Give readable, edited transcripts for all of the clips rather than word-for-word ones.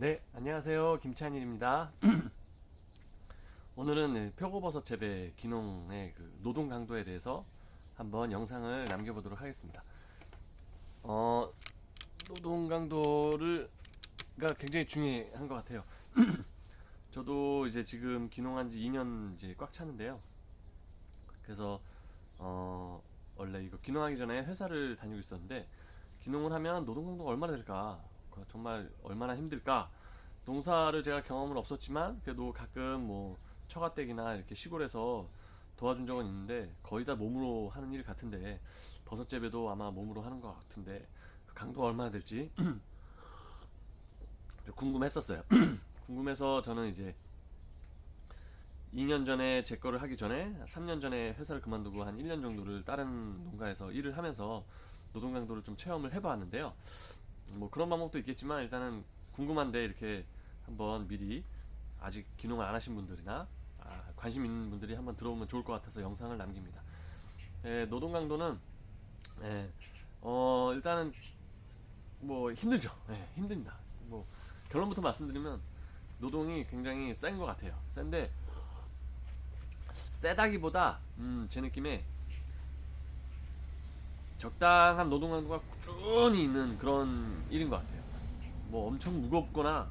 네, 안녕하세요. 김찬일입니다. 오늘은 표고버섯 재배 기농의 노동 강도에 대해서 한번 영상을 남겨보도록 하겠습니다. 어, 노동 강도가 굉장히 중요한 것 같아요. 저도 이제 지금 기농한 지 2년 이제 꽉 차는데요. 그래서 어, 원래 이거 기농하기 전에 회사를 다니고 있었는데, 기농을 하면 노동 강도가 얼마나 될까? 정말 얼마나 힘들까? 농사를 제가 경험은 없었지만 그래도 가끔 뭐 처가댁이나 이렇게 시골에서 도와준 적은 있는데, 거의 다 몸으로 하는 일 같은데, 버섯 재배도 아마 몸으로 하는 것 같은데 그 강도가 얼마나 될지 좀 궁금했었어요. 궁금해서 저는 이제 2년 전에 제 거를 하기 전에 3년 전에 회사를 그만두고 한 1년 정도를 다른 농가에서 일을 하면서 노동 강도를 좀 체험을 해봤는데요. 뭐 그런 방법도 있겠지만 일단은 궁금한데 이렇게 한번 미리 아직 기농을 안 하신 분들이나 관심 있는 분들이 한번 들어보면 좋을 것 같아서 영상을 남깁니다. 노동 강도는 예, 일단은 뭐 힘들죠. 힘듭니다. 뭐 결론부터 말씀드리면 노동이 굉장히 센 것 같아요. 센데 세다기보다 제 느낌에 적당한 노동 강도가 꾸준히 있는 그런 일인 것 같아요. 뭐 엄청 무겁거나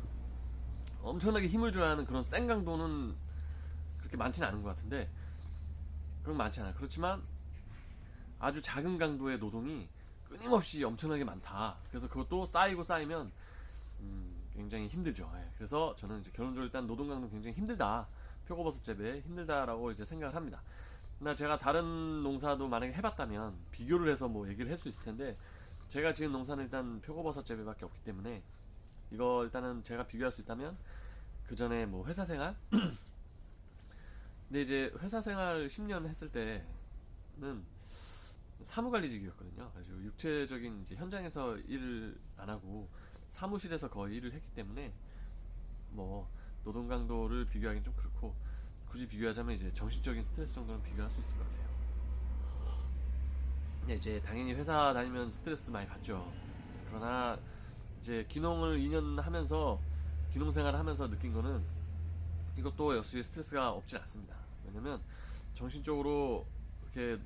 엄청나게 힘을 줘야 하는 그런 센 강도는 그렇게 많지는 않은 것 같은데, 그런 거 많지 않아요. 그렇지만 아주 작은 강도의 노동이 끊임없이 엄청나게 많다. 그래서 그것도 쌓이고 쌓이면 굉장히 힘들죠. 그래서 저는 이제 결론적으로 일단 노동 강도 굉장히 힘들다. 표고버섯 재배 힘들다라고 이제 생각을 합니다. 나 제가 다른 농사도 만약에 해봤다면 비교를 해서 뭐 얘기를 할 수 있을 텐데, 제가 지금 농사는 일단 표고버섯 재배밖에 없기 때문에 이거 일단은 제가 비교할 수 있다면 그 전에 뭐 회사 생활, 근데 이제 회사 생활 10년 했을 때는 사무관리직이었거든요. 그래서 육체적인 이제 현장에서 일을 안 하고 사무실에서 거의 일을 했기 때문에 뭐 노동 강도를 비교하기는 좀 그렇고, 굳이 비교하자면 이제 정신적인 스트레스 정도는 비교할 수 있을 것 같아요. 근데 이제 당연히 회사 다니면 스트레스 많이 받죠. 그러나 이제 기농을 2년 하면서 기농 생활을 하면서 느낀 거는 이것도 역시 스트레스가 없진 않습니다. 왜냐면 정신적으로 그렇게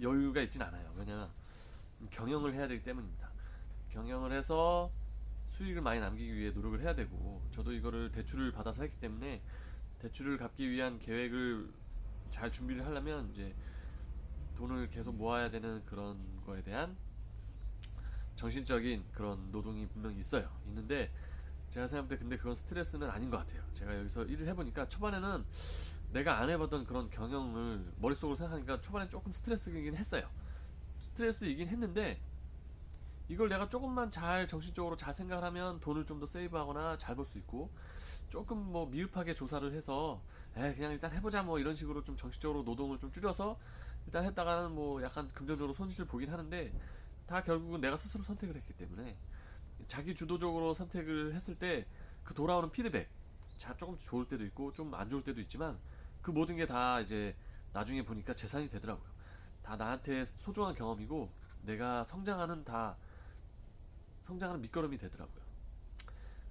여유가 있진 않아요. 왜냐면 경영을 해야 되기 때문입니다. 경영을 해서 수익을 많이 남기기 위해 노력을 해야 되고, 저도 이거를 대출을 받아서 했기 때문에 대출을 갚기 위한 계획을 잘 준비를 하려면 이제 돈을 계속 모아야 되는 그런 거에 대한 정신적인 그런 노동이 분명히 있는데 제가 생각할 때 근데 그건 스트레스는 아닌 것 같아요. 제가 여기서 일을 해보니까 초반에는 내가 안 해봤던 그런 경영을 머릿속으로 생각하니까 초반엔 조금 스트레스이긴 했어요. 스트레스이긴 했는데 이걸 내가 조금만 잘 정신적으로 잘 생각을 하면 돈을 좀 더 세이브하거나 잘 벌 수 있고, 조금 뭐 미흡하게 조사를 해서 그냥 일단 해보자 뭐 이런 식으로 좀 정신적으로 노동을 좀 줄여서 일단 했다가는 뭐 약간 긍정적으로 손실을 보긴 하는데, 다 결국은 내가 스스로 선택을 했기 때문에 자기 주도적으로 선택을 했을 때 그 돌아오는 피드백, 자 조금 좋을 때도 있고 좀 안 좋을 때도 있지만 그 모든 게 다 이제 나중에 보니까 재산이 되더라고요. 다 나한테 소중한 경험이고 내가 성장하는 밑거름이 되더라고요.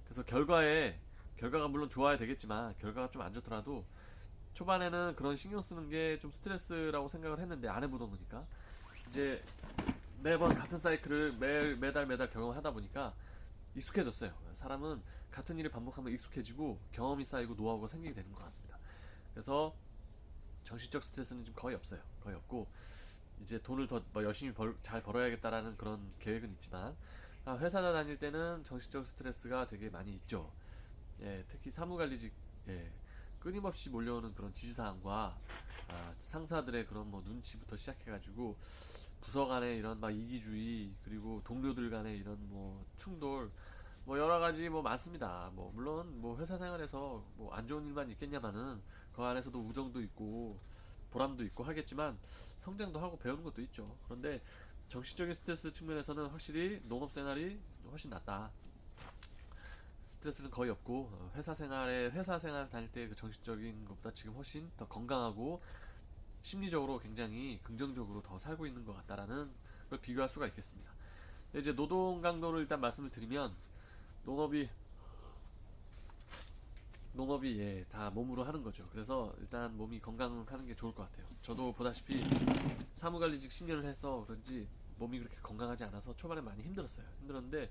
그래서 결과가 물론 좋아야 되겠지만 결과가 좀 안 좋더라도 초반에는 그런 신경 쓰는 게 좀 스트레스라고 생각을 했는데 안 해보던 거니까 이제 매번 같은 사이클을 매달 경험하다 보니까 익숙해졌어요. 사람은 같은 일을 반복하면 익숙해지고 경험이 쌓이고 노하우가 생기게 되는 것 같습니다. 그래서 정신적 스트레스는 좀 거의 없어요. 거의 없고 이제 돈을 더 열심히 잘 벌어야겠다라는 그런 계획은 있지만, 회사 다닐 때는 정신적 스트레스가 되게 많이 있죠. 특히 사무관리직, 예, 끊임없이 몰려오는 그런 지시사항과 상사들의 그런 뭐 눈치부터 시작해가지고 부서 간의 이런 막 이기주의, 그리고 동료들 간의 이런 뭐 충돌, 뭐 여러 가지 뭐 많습니다. 뭐 물론 뭐 회사 생활에서 뭐 안 좋은 일만 있겠냐마는 그 안에서도 우정도 있고 보람도 있고 하겠지만 성장도 하고 배우는 것도 있죠. 그런데 정신적인 스트레스 측면에서는 확실히 농업 생활이 훨씬 낫다. 스트레스는 거의 없고 회사 생활 다닐 때 그 정신적인 것보다 지금 훨씬 더 건강하고 심리적으로 굉장히 긍정적으로 더 살고 있는 것 같다라는 걸 비교할 수가 있겠습니다. 이제 노동 강도를 일단 말씀을 드리면, 농업이 농업이 다 몸으로 하는 거죠. 그래서 일단 몸이 건강하는 게 좋을 것 같아요. 저도 보다시피 사무관리직 10년을 해서 그런지 몸이 그렇게 건강하지 않아서 초반에 많이 힘들었어요. 힘들었는데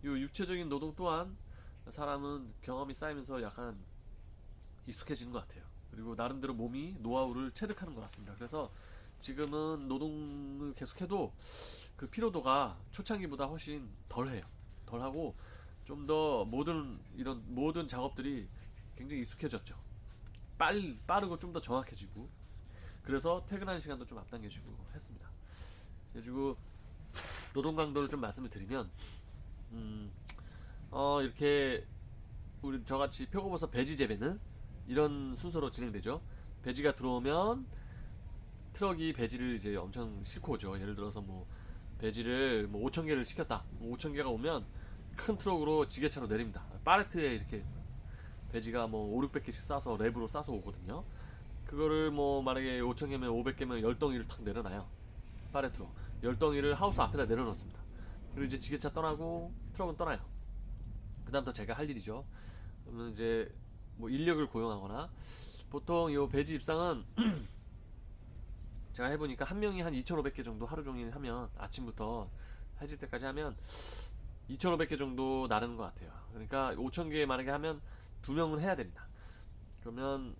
이 육체적인 노동 또한 사람은 경험이 쌓이면서 약간 익숙해지는 것 같아요. 그리고 나름대로 몸이 노하우를 체득하는 것 같습니다. 그래서 지금은 노동을 계속해도 그 피로도가 초창기보다 훨씬 덜해요. 덜하고 좀 더 모든 작업들이 굉장히 익숙해졌죠. 빠르고 좀 더 정확해지고 그래서 퇴근하는 시간도 좀 앞당겨지고 했습니다. 그래가지고 노동 강도를 좀 말씀을 드리면 이렇게 우리 저같이 표고버섯 배지 재배는 이런 순서로 진행되죠. 배지가 들어오면 트럭이 배지를 이제 엄청 싣고 오죠. 예를 들어서 뭐 배지를 뭐 5천 개를 시켰다. 5천 개가 오면 큰 트럭으로 지게차로 내립니다. 팔레트에 이렇게 배지가 뭐 5, 600개씩 싸서 랩으로 싸서 오거든요. 그거를 뭐 만약에 5천 개면 500개면 10덩이를 탁 내려놔요. 팔레트로 10덩이를 하우스 앞에다 내려놓습니다. 그리고 이제 지게차 떠나고 트럭은 떠나요. 그 다음부터 제가 할 일이죠. 그러면 이제 뭐 인력을 고용하거나 보통 요 배지 입상은 제가 해보니까 한 명이 한 2,500개 정도 하루 종일 하면 아침부터 해질 때까지 하면 2,500개 정도 나르는 것 같아요. 그러니까 5,000개 만약에 하면 2명은 해야 됩니다. 그러면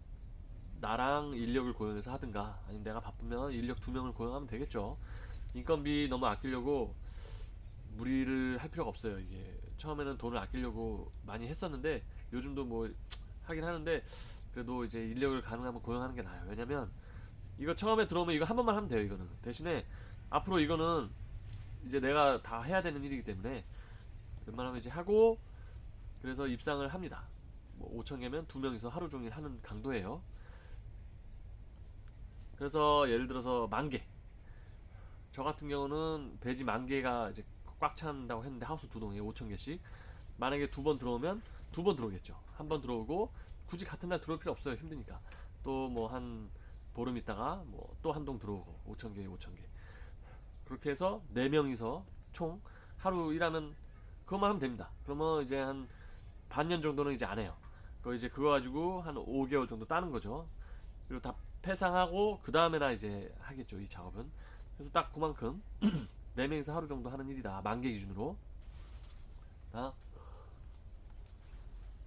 나랑 인력을 고용해서 하든가 아니면 내가 바쁘면 인력 2명을 고용하면 되겠죠. 인건비 너무 아끼려고 무리를 할 필요가 없어요. 이게 처음에는 돈을 아끼려고 많이 했었는데 요즘도 뭐 하긴 하는데 그래도 이제 인력을 가능하면 고용하는 게 나아요. 왜냐면 이거 처음에 들어오면 이거 한 번만 하면 돼요. 이거는 대신에 앞으로 이거는 이제 내가 다 해야 되는 일이기 때문에 웬만하면 이제 하고 그래서 입상을 합니다. 뭐 5,000개면 2명이서 하루 종일 하는 강도예요. 그래서 예를 들어서 10,000개 저 같은 경우는 배지 10,000개가 이제 꽉 찬다고 했는데 하우스 2동에 5,000개씩 만약에 2번 들어오면 2번 들어오겠죠. 한 번 들어오고 굳이 같은 날 들어올 필요 없어요. 힘드니까 또 뭐 한 보름 있다가 뭐 또 한 동 들어오고 5,000개 5,000개 그렇게 해서 4명이서 총 하루 일하면 그것만 하면 됩니다. 그러면 이제 한 반년 정도는 이제 안 해요. 그거 가지고 한 5개월 정도 따는 거죠. 그리고 다 패상하고 그 다음에나 이제 하겠죠. 이 작업은. 그래서 딱 그만큼 4명이서 하루 정도 하는 일이다. 10,000개 기준으로. 다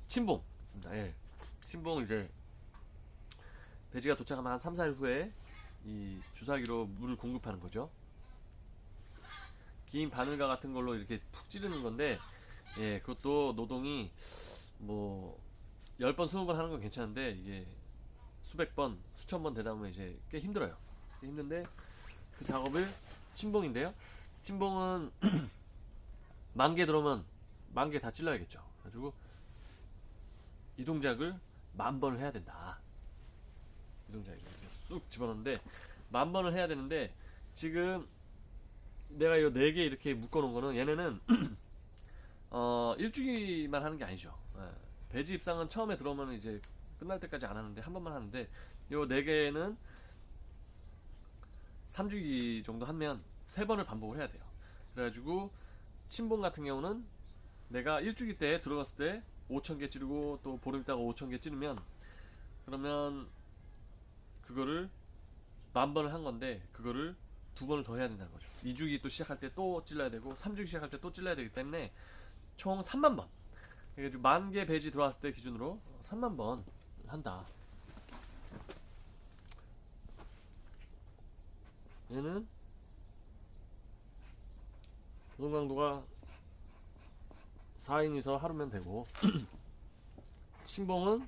침봉 있습니다. 예. 침봉 이제 배지가 도착하면 한 3, 4일 후에 이 주사기로 물을 공급하는 거죠. 긴 바늘과 같은 걸로 이렇게 푹 찌르는 건데 예, 그것도 노동이 뭐 10번, 20번 하는 건 괜찮은데 이게 수백 번, 수천 번 되다 보면 이제 꽤 힘들어요. 꽤 힘든데 그 작업을 침봉인데요. 침봉은 10,000개 들어오면 10,000개 다 찔러야겠죠. 그래가지고 이 동작을 10,000번을 해야 된다. 이 동작을 이렇게 쑥 집어넣는데 10,000번을 해야 되는데 지금 내가 이 4개 이렇게 묶어놓은 거는 얘네는 일주기만 하는 게 아니죠. 예. 배지 입상은 처음에 들어오면 이제 끝날 때까지 안 하는데 한 번만 하는데 요 4개는 3주기 정도 하면 3번을 반복을 해야 돼요. 그래가지고 침봉 같은 경우는 내가 1주기 때 들어갔을 때 5,000개 찌르고 또 보름 있다가 5,000개 찌르면 그러면 그거를 10,000번을 한 건데 그거를 2번을 더 해야 된다는 거죠. 2주기 또 시작할 때 또 찔러야 되고 3주기 시작할 때 또 찔러야 되기 때문에 총 30,000번. 그래가지고 10,000개 배지 들어왔을 때 기준으로 30,000번 한다. 얘는 노동 강도가 4인이서 하루면 되고 신봉은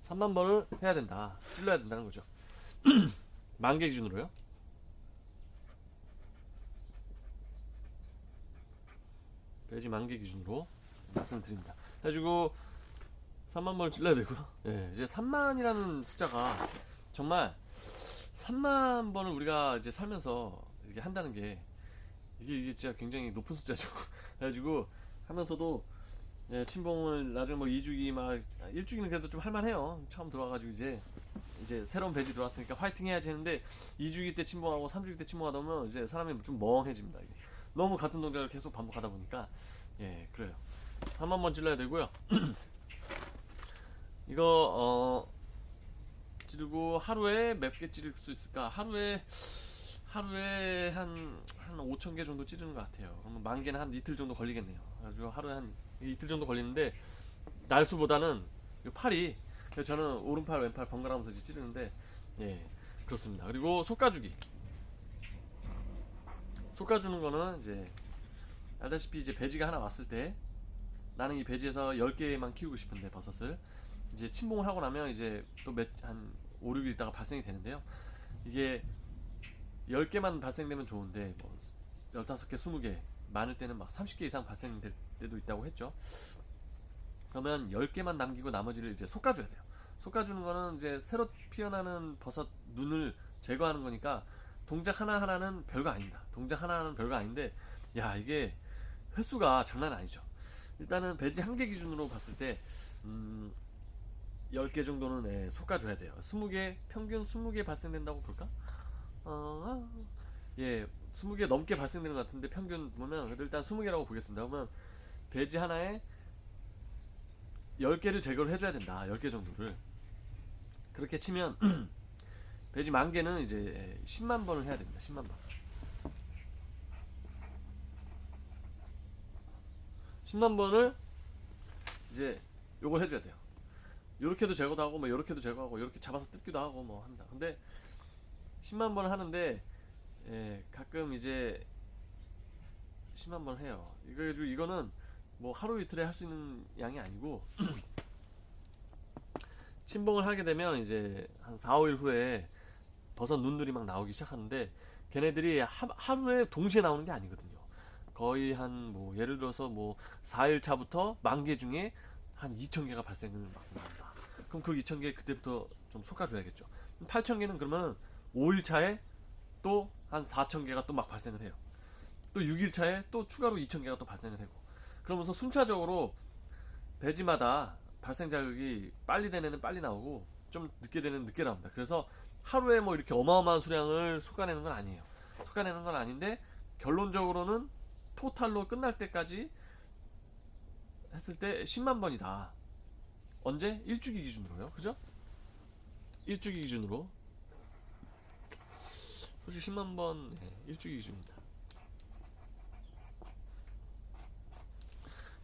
30,000번을 해야 된다. 찔러야 된다는 거죠. 10,000개 기준으로요. 배지 10,000개 기준으로 말씀드립니다. 그래가지고 30,000번을 찔러야 되고요. 예, 이제 3만이라는 숫자가 정말 30,000번을 우리가 이제 살면서 이렇게 한다는 게 이게 진짜 굉장히 높은 숫자죠. 그래가지고 하면서도 예, 침봉을 나중에 뭐 2주기 막 1주기는 그래도 좀 할만해요. 처음 들어와가지고 이제 새로운 배지 들어왔으니까 화이팅 해야지 했는데 2주기 때 침봉하고 3주기 때 침봉하다 보면 이제 사람이 좀 멍해집니다. 이게. 너무 같은 동작을 계속 반복하다 보니까 예 그래요. 3만번 찔러야 되고요. 이거 찌르고 하루에 몇 개 찌를 수 있을까? 하루에 한 5,000개 정도 찌르는 것 같아요. 그러면 10,000개는 한 이틀 정도 걸리겠네요. 그래가지고 하루에 한 이틀 정도 걸리는데 날수보다는 팔이, 그래서 저는 오른팔 왼팔 번갈아가면서 이제 찌르는데 예 그렇습니다. 그리고 솎아주는 거는 이제 알다시피 이제 배지가 하나 왔을 때 나는 이 배지에서 10개만 키우고 싶은데 버섯을 이제 침봉을 하고 나면 이제 또 한 5, 6일 있다가 발생이 되는데요. 이게 10개만 발생되면 좋은데 뭐 15개, 20개 많을 때는 막 30개 이상 발생될 때도 있다고 했죠. 그러면 10개만 남기고 나머지를 이제 솎아줘야 돼요. 솎아주는 거는 이제 새로 피어나는 버섯 눈을 제거하는 거니까 동작 하나하나는 별거 아닙니다. 동작 하나하나는 별거 아닌데 야 이게 횟수가 장난 아니죠. 일단은 배지 한 개 기준으로 봤을 때 10개 정도는 솎아줘야 돼요. 20개, 평균 20개 발생된다고 볼까? 예, 20개 넘게 발생되는 것 같은데 평균 보면 그래도 일단 20개라고 보겠습니다. 그러면 배지 하나에 10개를 제거를 해줘야 된다. 10개 정도를. 그렇게 치면 배지 10,000개는 이제 10만 번을 해야 됩니다. 10만 번. 10만 번을 이제 요걸 해줘야 돼요. 요렇게도 제거도 하고 뭐 요렇게도 제거하고 요렇게 잡아서 뜯기도 하고 뭐 한다. 근데 10만 번을 하는데 가끔 이제 10만 번을 해요. 이거는 뭐 하루 이틀에 할 수 있는 양이 아니고 침봉을 하게 되면 이제 한 4, 5일 후에 버섯 눈들이 막 나오기 시작하는데 걔네들이 하루에 동시에 나오는 게 아니거든요. 거의 한 뭐 예를 들어서 뭐 4일 차부터 10,000개 중에 한 2,000개가 발생을 막 나온다. 그럼 그 2,000개 그때부터 좀 솎아줘야겠죠. 8,000개는 그러면 5일 차에 또 한 4,000개가 또 막 발생을 해요. 또 6일 차에 또 추가로 2,000개가 또 발생을 하고, 그러면서 순차적으로 배지마다 발생 자극이 빨리 되는 애는 빨리 나오고 좀 늦게 되는 애는 늦게 나옵니다. 그래서 하루에 뭐 이렇게 어마어마한 수량을 솎아내는 건 아니에요. 솎아내는 건 아닌데 결론적으로는 토탈로 끝날 때까지 했을 때 10만 번이다. 언제? 일주기 기준으로요. 그죠? 일주기 기준으로. 솔직히 10만 번 일주기 기준입니다.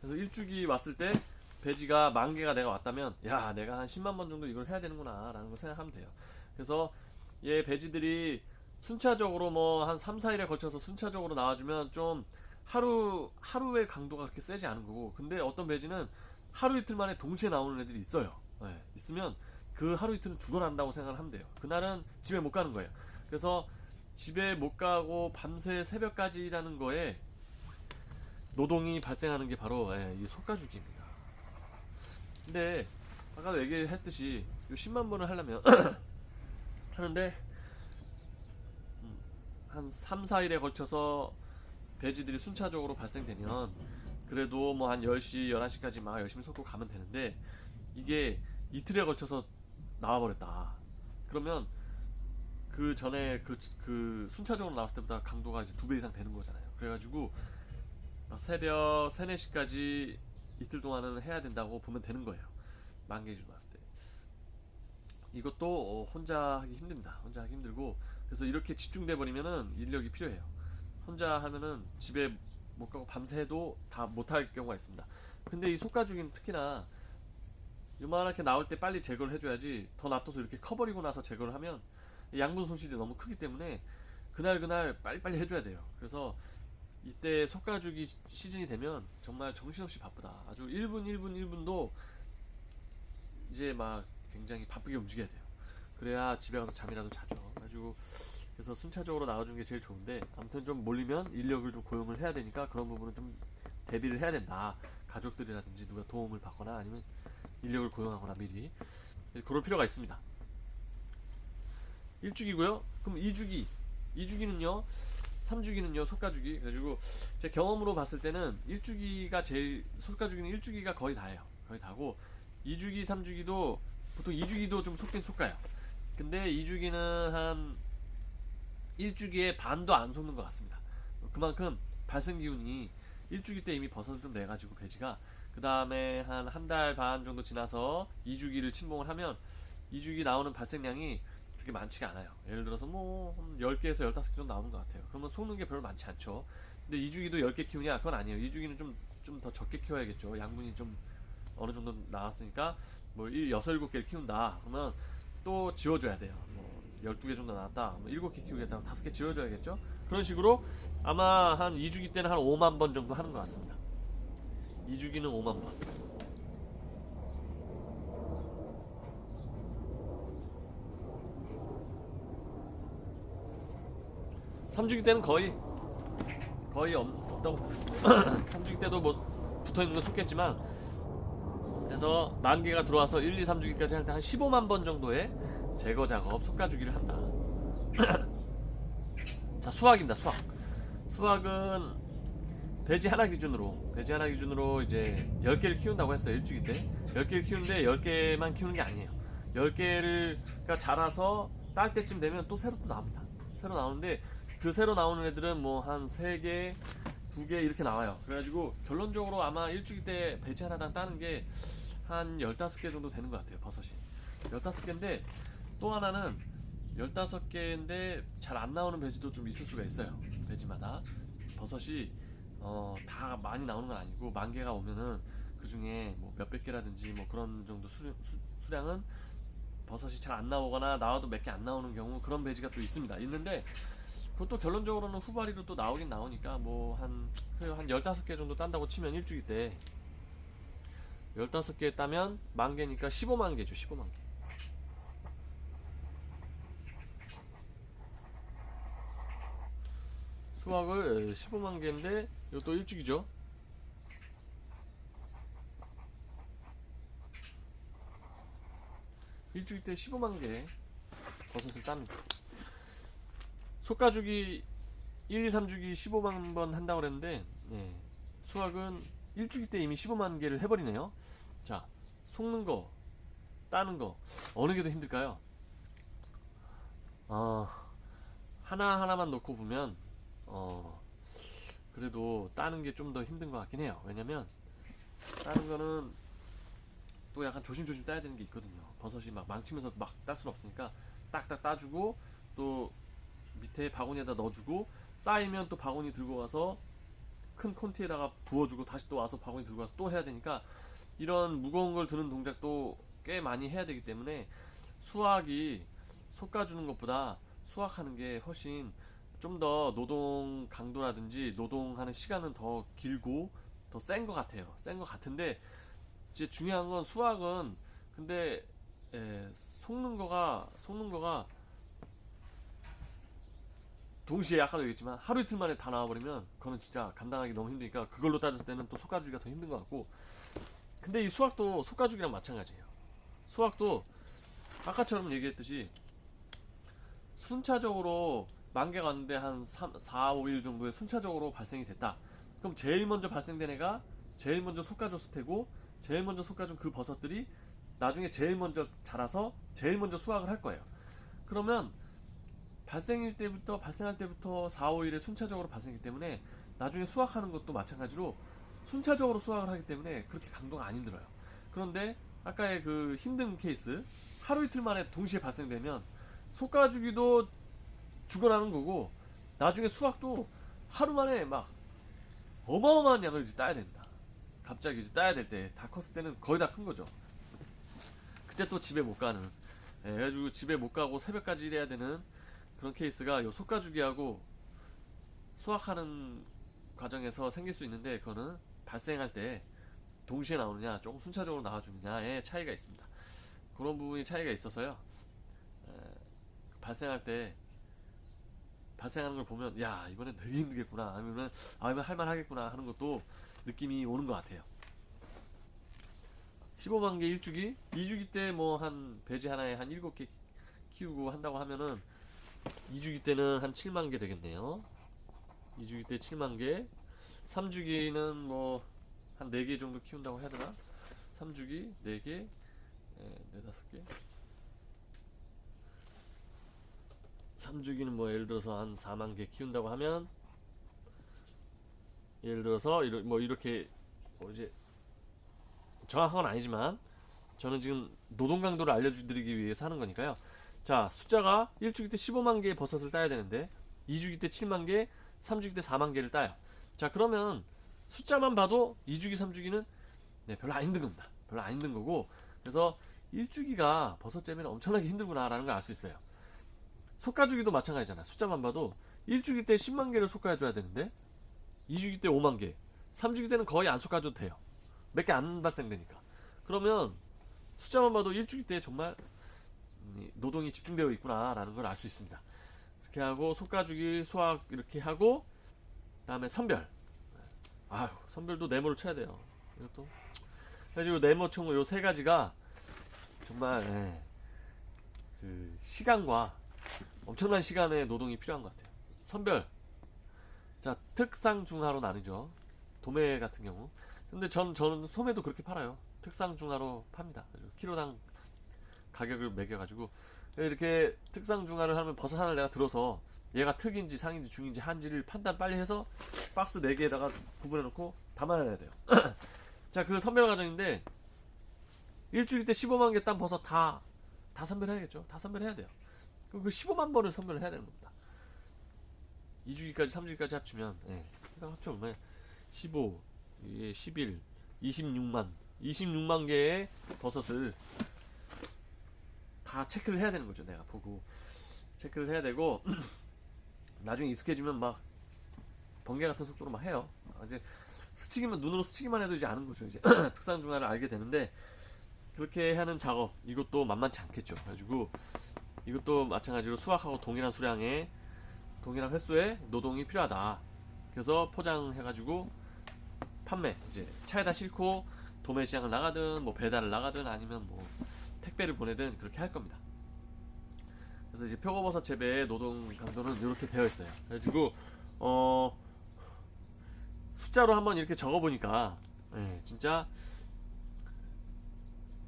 그래서 일주기 왔을 때 배지가 10,000개가 내가 왔다면 야 내가 한 10만 번 정도 이걸 해야 되는구나 라는 걸 생각하면 돼요. 그래서 얘 배지들이 순차적으로 뭐 한 3, 4일에 걸쳐서 순차적으로 나와주면 좀 하루의 강도가 그렇게 세지 않은 거고, 근데 어떤 배지는 하루 이틀 만에 동시에 나오는 애들이 있어요. 있으면 그 하루 이틀은 죽어난다고 생각을 하면 돼요. 그날은 집에 못 가는 거예요. 그래서 집에 못 가고 밤새 새벽까지라는 거에 노동이 발생하는 게 바로 이 솎아주기입니다. 근데 아까도 얘기했듯이 이 10만 번을 하려면 하는데 한 3, 4일에 걸쳐서 배지들이 순차적으로 발생되면 그래도 뭐 한 10시, 11시까지 막 열심히 솎고 가면 되는데 이게 이틀에 걸쳐서 나와버렸다. 그러면 그 전에 그 순차적으로 나왔을 때보다 강도가 이제 2배 이상 되는 거잖아요. 그래가지고 막 새벽 3, 4시까지 이틀 동안은 해야 된다고 보면 되는 거예요. 10,000개 기준 봤을 때. 이것도 혼자 하기 힘듭니다. 혼자 하기 힘들고, 그래서 이렇게 집중돼 버리면은 인력이 필요해요. 혼자 하면은 집에 못 가고 밤새도 다 못할 경우가 있습니다. 근데 이 솎아주기는 특히나 요만하게 나올 때 빨리 제거를 해줘야지, 더 놔둬서 이렇게 커버리고 나서 제거를 하면 양분 손실이 너무 크기 때문에 그날 빨리빨리 해줘야 돼요. 그래서 이때 솎아주기 시즌이 되면 정말 정신없이 바쁘다. 아주 1분 1분 1분도 이제 막 굉장히 바쁘게 움직여야 돼요. 그래야 집에 가서 잠이라도 자죠. 가지고 그래서 순차적으로 나와주는 게 제일 좋은데, 아무튼 좀 몰리면 인력을 좀 고용을 해야 되니까 그런 부분은 좀 대비를 해야 된다. 가족들이라든지 누가 도움을 받거나 아니면 인력을 고용하거나 미리 그럴 필요가 있습니다. 1주기고요. 그럼 2주기는요. 3주기는요. 솎아주기. 그래가지고 제 경험으로 봤을 때는 1주기가 제일, 솎아주기는 1주기가 거의 다예요. 거의 다고 2주기, 3주기도 보통 2주기도 좀 솎긴 솎아요. 근데 2주기는 한 1주기에 반도 안 솎는 것 같습니다. 그만큼 발생 기운이 1주기 때 이미 버섯을 좀 내가지고 배지가 그 다음에 한 달 반 정도 지나서 2주기를 침공을 하면 2주기 나오는 발생량이 그렇게 많지가 않아요. 예를 들어서 뭐 10개에서 15개 정도 나오는 것 같아요. 그러면 속는 게 별로 많지 않죠. 근데 2주기도 10개 키우냐? 그건 아니에요. 2주기는 좀 더 적게 키워야겠죠. 양분이 좀 어느 정도 나왔으니까 뭐 6, 7개를 키운다. 그러면 또 지워줘야 돼요. 뭐 12개 정도 나왔다. 뭐 7개 키우겠다. 5개 지워줘야겠죠. 그런 식으로 아마 한 2주기 때는 한 5만 번 정도 하는 것 같습니다. 2주기는 5만 번. 3주기 때는 거의 없다고 3주기 때도 뭐 붙어있는 건 속겠지만 그래서 만개가 들어와서 1, 2, 3주기까지 할 때 한 15만 번 정도의 제거 작업, 속가주기를 한다. 자, 수확입니다. 수확은 배지 하나 기준으로 이제 10개를 키운다고 했어요. 1주기 때 10개를 키우는데 10개만 키우는 게 아니에요. 10개를 그러니까 자라서 딸 때쯤 되면 또 새로 또 나옵니다. 새로 나오는데 그 새로 나오는 애들은 뭐 한 3개 2개 이렇게 나와요. 그래가지고 결론적으로 아마 1주기 때 배지 하나당 따는 게 한 15개 정도 되는 것 같아요. 버섯이 15개인데 또 하나는 15개인데 잘 안 나오는 배지도 좀 있을 수가 있어요. 배지마다 버섯이 다 많이 나오는 건 아니고 만개가 오면은 그 중에 뭐 몇백 개라든지 뭐 그런 정도 수량은 버섯이 잘 안 나오거나 나와도 몇 개 안 나오는 경우 그런 배지가 또 있는데 그것도 결론적으로는 후발이로 또 나오긴 나오니까 뭐 한 15개 정도 딴다고 치면 1주기 때 15개 따면 만개니까 15만 개죠. 15만 개. 수확을 15만 개인데 이것도 1주기죠. 1주기 때 15만 개 버섯을 땁니다. 속가주기 1, 2, 3주기 15만 번 한다고 그랬는데 수확은 1주기 때 이미 15만 개를 해버리네요. 자, 속는 거, 따는 거 어느 게 더 힘들까요? 하나하나만 놓고 보면 그래도 따는 게 좀 더 힘든 것 같긴 해요. 왜냐면 따는 거는 또 약간 조심조심 따야 되는 게 있거든요. 버섯이 막 망치면서 막 딸 수는 없으니까 딱딱 따주고 또 밑에 바구니에다 넣어주고 쌓이면 또 바구니 들고 와서 큰 콘티에다가 부어주고 다시 또 와서 바구니 들고 와서 또 해야 되니까 이런 무거운 걸 드는 동작도 꽤 많이 해야 되기 때문에 수확이 솎아주는 것보다 수확하는 게 훨씬 좀 더 노동 강도라든지 노동하는 시간은 더 길고 더 센 것 같아요. 센 것 같은데 이제 중요한 건 수확은 근데 속는 거가 동시에 아까도 얘기했지만 하루 이틀 만에 다 나와버리면 그거는 진짜 감당하기 너무 힘드니까 그걸로 따졌을 때는 또 솎아주기가 더 힘든 것 같고 근데 이 수확도 솎아주기랑 마찬가지예요. 수확도 아까처럼 얘기했듯이 순차적으로 만개가 왔는데 한 3, 4, 5일 정도에 순차적으로 발생이 됐다. 그럼 제일 먼저 발생된 애가 제일 먼저 솎아줬을 테고 제일 먼저 솎아준 그 버섯들이 나중에 제일 먼저 자라서 제일 먼저 수확을 할 거예요. 그러면 발생할 때부터 4, 5일에 순차적으로 발생이기 때문에 나중에 수확하는 것도 마찬가지로 순차적으로 수확을 하기 때문에 그렇게 강도가 안 힘들어요. 그런데 아까의 그 힘든 케이스 하루 이틀 만에 동시에 발생되면 솎아주기도 죽어나는 거고 나중에 수확도 하루 만에 막 어마어마한 양을 이제 따야 된다. 갑자기 이제 따야 될 때 다 컸을 때는 거의 다 큰 거죠. 그때 또 집에 못 가는 그래가지고 집에 못 가고 새벽까지 일해야 되는 그런 케이스가 요 솎아주기하고 수확하는 과정에서 생길 수 있는데 그거는 발생할 때 동시에 나오느냐 조금 순차적으로 나와주느냐의 차이가 있습니다. 그런 부분이 차이가 있어서요. 발생할 때 발생하는 걸 보면 야 이번엔 되게 힘들겠구나 아니면 이번 할만하겠구나 하는 것도 느낌이 오는 것 같아요. 15만 개 1주기 2주기 때 뭐 한 배지 하나에 한 7개 키우고 한다고 하면은 2주기 때는 한 7만 개 되겠네요. 2주기 때 7만 개 3주기는 뭐 한 4개 정도 키운다고 해야 되나? 3주기 4개 4, 5개 3주기는 뭐 예를 들어서 한 4만 개 키운다고 하면 예를 들어서 뭐 이렇게 뭐 이제 정확한 건 아니지만 저는 지금 노동 강도를 알려드리기 위해서 하는 거니까요. 자, 숫자가 1주기 때 15만 개의 버섯을 따야 되는데 2주기 때 7만 개, 3주기 때 4만 개를 따요. 자, 그러면 숫자만 봐도 2주기, 3주기는 네, 별로 안 힘든 겁니다. 별로 안 힘든 거고, 그래서 1주기가 버섯 재배는 엄청나게 힘들구나라는 걸 알 수 있어요. 솎아주기도 마찬가지잖아. 숫자만 봐도 1주기 때 10만 개를 솎아줘야 되는데 2주기 때 5만 개, 3주기 때는 거의 안 솎아줘도 돼요. 몇 개 안 발생되니까. 그러면 숫자만 봐도 1주기 때 정말 노동이 집중되어 있구나라는 걸 알 수 있습니다. 이렇게 하고 솎아주기, 수확 이렇게 하고 그다음에 선별. 아유, 선별도 네모를 쳐야 돼요. 이것도. 그래가지고 네모총 요 세 가지가 정말 그 시간과 엄청난 시간의 노동이 필요한 것 같아요. 선별. 자, 특상 중하로 나뉘죠. 도매 같은 경우. 근데 저는 소매도 그렇게 팔아요. 특상 중하로 팝니다. 키로당 가격을 매겨가지고 이렇게 특상 중하를 하면 버섯 하나를 내가 들어서 얘가 특인지 상인지 중인지 한지를 판단 빨리 해서 박스 4개에다가 구분해놓고 담아야 돼요. 자, 그 선별 과정인데 일주일 때 15만 개 딴 버섯 다 선별해야겠죠. 다 선별해야 돼요. 그 15만 번을 선별을 해야 되는 겁니다. 2주기까지 3주기까지 합치면 합쳐 보면 15, 11, 26만 개의 버섯을 다 체크를 해야 되는 거죠. 내가 보고 체크를 해야 되고 나중에 익숙해지면 막 번개 같은 속도로 막 해요. 이제 스치기만 눈으로 스치기만 해도 이제 아는 거죠. 이제 특상 중화를 알게 되는데 그렇게 하는 작업 이것도 만만치 않겠죠. 그래가지고 이것도 마찬가지로 수확하고 동일한 수량의 동일한 횟수의 노동이 필요하다. 그래서 포장해가지고 판매 이제 차에다 싣고 도매 시장을 나가든 뭐 배달을 나가든 아니면 뭐 택배를 보내든 그렇게 할 겁니다. 그래서 이제 표고버섯 재배의 노동 강도는 이렇게 되어 있어요. 그래가지고 숫자로 한번 이렇게 적어보니까 진짜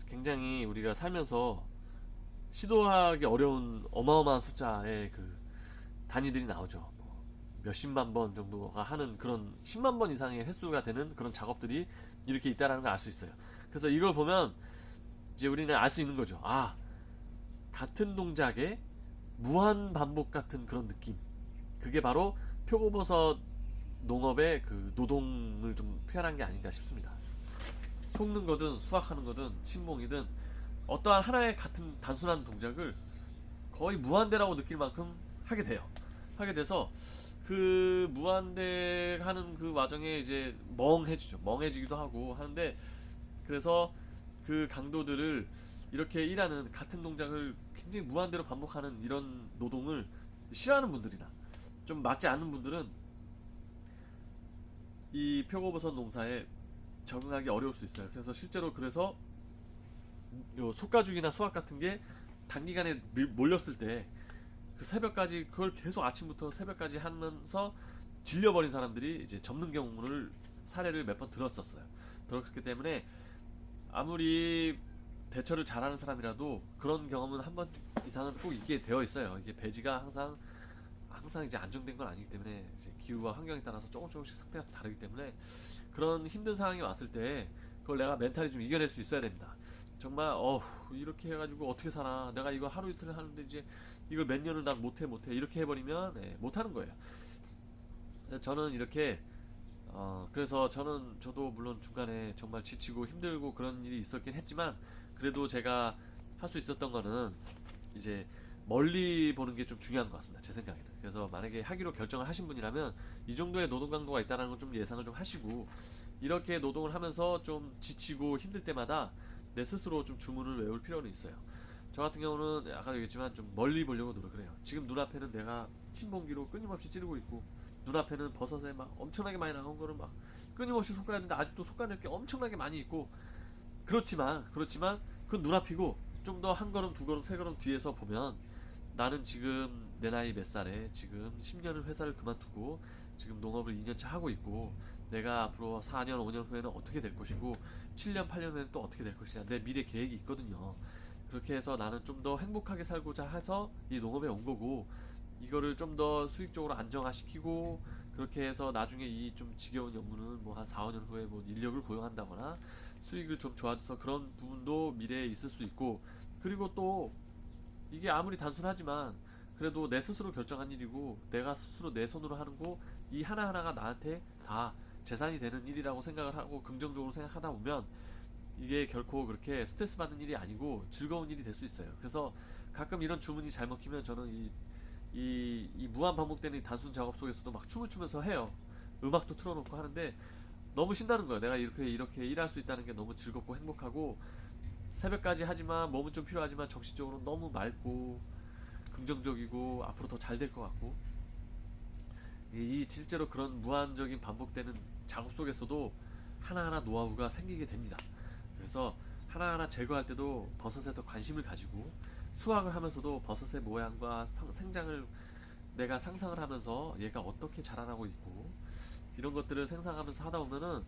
굉장히 우리가 살면서 시도하기 어려운 어마어마한 숫자의 그 단위들이 나오죠. 뭐 몇십만 번 정도가 하는 그런 10만 번 이상의 횟수가 되는 그런 작업들이 이렇게 있다라는 걸 알 수 있어요. 그래서 이걸 보면 이제 우리는 알 수 있는 거죠. 아, 같은 동작의 무한 반복 같은 그런 느낌. 그게 바로 표고버섯 농업의 그 노동을 좀 표현한 게 아닌가 싶습니다. 속는 거든 수확하는 거든 침봉이든 어떠한 하나의 같은 단순한 동작을 거의 무한대라고 느낄 만큼 하게 돼요. 하게 돼서 그 무한대 하는 그 와중에 이제 멍해지죠. 멍해지기도 하고 하는데 그래서 그 강도들을 이렇게 일하는 같은 동작을 굉장히 무한대로 반복하는 이런 노동을 싫어하는 분들이나 좀 맞지 않는 분들은 이 표고버섯 농사에 적응하기 어려울 수 있어요. 그래서 실제로 그래서 요 속가죽이나 수확 같은 게 단기간에 몰렸을 때 그 새벽까지 그걸 계속 아침부터 새벽까지 하면서 질려버린 사람들이 이제 접는 경우를 사례를 몇 번 들었었어요. 그렇기 때문에 아무리 대처를 잘하는 사람이라도 그런 경험은 한 번 이상은 꼭 있게 되어 있어요. 이게 배지가 항상 이제 안정된 건 아니기 때문에 이제 기후와 환경에 따라서 조금씩 상태가 다르기 때문에 그런 힘든 상황이 왔을 때 그걸 내가 멘탈이 좀 이겨낼 수 있어야 됩니다. 정말 이렇게 해가지고 어떻게 살아? 내가 이거 하루 이틀 하는데 이제 이걸 몇 년을 난 못해 이렇게 해버리면 못하는 거예요. 저는 이렇게 그래서 저도 물론 중간에 정말 지치고 힘들고 그런 일이 있었긴 했지만 그래도 제가 할 수 있었던 거는 이제 멀리 보는 게 좀 중요한 것 같습니다. 제 생각에는. 그래서 만약에 하기로 결정을 하신 분이라면 이 정도의 노동 강도가 있다는 걸 좀 예상을 좀 하시고 이렇게 노동을 하면서 좀 지치고 힘들 때마다 내 스스로 좀 주문을 외울 필요는 있어요. 저 같은 경우는 아까도 얘기했지만 좀 멀리 보려고 노력을 해요. 지금 눈앞에는 내가 침봉기로 끊임없이 찌르고 있고 눈앞에는 버섯에 막 엄청나게 많이 나온 거를 막 끊임없이 솎아야 되는데 아직도 솎아낼 게 엄청나게 많이 있고 그렇지만 그건 눈앞이고 좀 더 한 걸음 두 걸음 세 걸음 뒤에서 보면 나는 지금 내 나이 몇 살에 지금 10년을 회사를 그만두고 지금 농업을 2년차 하고 있고 내가 앞으로 4년 5년 후에는 어떻게 될 것이고 7년 8년 후에는 또 어떻게 될 것이냐 내 미래 계획이 있거든요. 그렇게 해서 나는 좀 더 행복하게 살고자 해서 이 농업에 온 거고 이거를 좀 더 수익적으로 안정화시키고 그렇게 해서 나중에 이 좀 지겨운 업무는 뭐 한 4, 5년 후에 뭐 인력을 고용한다거나 수익을 좀 좋아져서 그런 부분도 미래에 있을 수 있고, 그리고 또 이게 아무리 단순하지만 그래도 내 스스로 결정한 일이고 내가 스스로 내 손으로 하는 거, 이 하나하나가 나한테 다 재산이 되는 일이라고 생각을 하고 긍정적으로 생각하다 보면 이게 결코 그렇게 스트레스 받는 일이 아니고 즐거운 일이 될 수 있어요. 그래서 가끔 이런 주문이 잘 먹히면 저는 이 무한 반복되는 이 단순 작업 속에서도 막 춤을 추면서 해요. 음악도 틀어놓고 하는데 너무 신나는 거예요. 내가 이렇게 일할 수 있다는 게 너무 즐겁고 행복하고, 새벽까지 하지만 몸은 좀 필요하지만 정신적으로 너무 맑고 긍정적이고 앞으로 더 잘 될 것 같고, 이 실제로 그런 무한적인 반복되는 작업 속에서도 하나하나 노하우가 생기게 됩니다. 그래서 하나하나 제거할 때도 버섯에 더 관심을 가지고, 수확을 하면서도 버섯의 모양과 생장을 내가 상상을 하면서 얘가 어떻게 자라나고 있고 이런 것들을 생각하면서 하다 보면은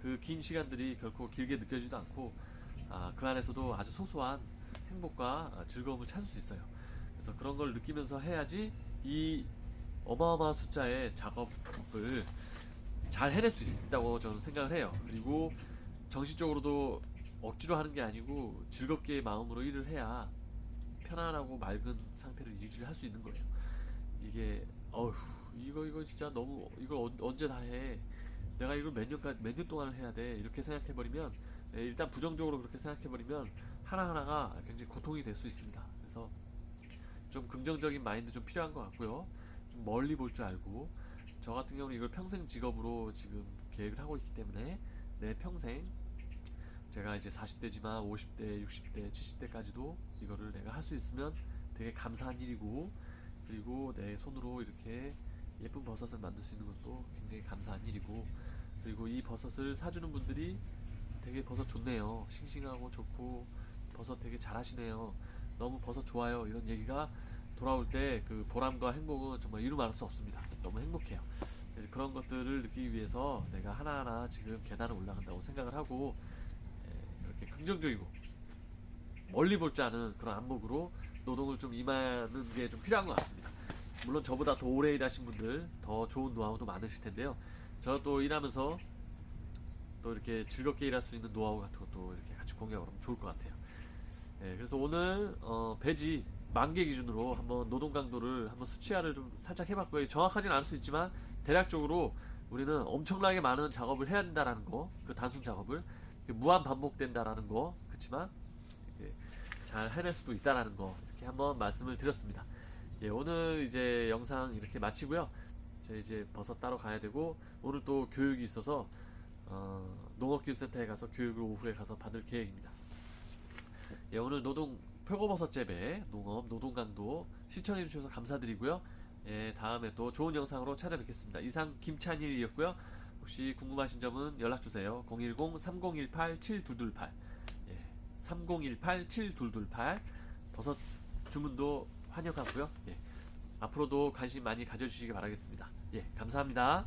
그 긴 시간들이 결코 길게 느껴지지도 않고, 그 안에서도 아주 소소한 행복과 즐거움을 찾을 수 있어요. 그래서 그런 걸 느끼면서 해야지 이 어마어마한 숫자의 작업을 잘 해낼 수 있다고 저는 생각을 해요. 그리고 정신적으로도 억지로 하는 게 아니고 즐겁게 마음으로 일을 해야 편안하고 맑은 상태를 유지를 할 수 있는 거예요. 이게 어휴, 이거 진짜 너무, 이걸 언제 다 해? 내가 이걸 몇 년 동안 해야 돼? 이렇게 생각해버리면, 일단 부정적으로 그렇게 생각해버리면 하나하나가 굉장히 고통이 될 수 있습니다. 그래서 좀 긍정적인 마인드 좀 필요한 것 같고요. 좀 멀리 볼 줄 알고, 저 같은 경우는 이걸 평생 직업으로 지금 계획을 하고 있기 때문에 내 평생, 제가 이제 40대지만 50대, 60대, 70대까지도 이거를 내가 할 수 있으면 되게 감사한 일이고, 그리고 내 손으로 이렇게 예쁜 버섯을 만들 수 있는 것도 굉장히 감사한 일이고, 그리고 이 버섯을 사주는 분들이 되게 버섯 좋네요, 싱싱하고 좋고 버섯 되게 잘하시네요, 너무 버섯 좋아요, 이런 얘기가 돌아올 때 그 보람과 행복은 정말 이루 말할 수 없습니다. 너무 행복해요. 그래서 그런 것들을 느끼기 위해서 내가 하나하나 지금 계단을 올라간다고 생각을 하고, 그렇게 긍정적이고 멀리 볼 줄 아는 그런 안목으로 노동을 좀 임하는 게 좀 필요한 것 같습니다. 물론 저보다 더 오래 일하신 분들 더 좋은 노하우도 많으실 텐데요. 저 또 일하면서 또 이렇게 즐겁게 일할 수 있는 노하우 같은 것도 이렇게 같이 공유하면 좋을 것 같아요. 그래서 오늘 배지 만개 기준으로 한번 노동 강도를 한번 수치화를 좀 살짝 해봤고요. 정확하진 않을 수 있지만 대략적으로 우리는 엄청나게 많은 작업을 해야 된다라는 거, 그 단순 작업을 무한 반복된다라는 거, 그렇지만 잘 해낼 수도 있다라는 거, 이렇게 한번 말씀을 드렸습니다. 오늘 이제 영상 이렇게 마치고요. 저 이제 버섯 따러 가야 되고, 오늘 또 교육이 있어서 농업기술센터에 가서 교육을 오후에 가서 받을 계획입니다. 오늘 표고버섯 재배 농업 노동 강도 시청해 주셔서 감사드리고요. 다음에 또 좋은 영상으로 찾아뵙겠습니다. 이상 김찬일이었고요. 혹시 궁금하신 점은 연락 주세요. 010-3018-7228 3018-7228 버섯 주문도 환영하고요. 앞으로도 관심 많이 가져주시기 바라겠습니다. 감사합니다.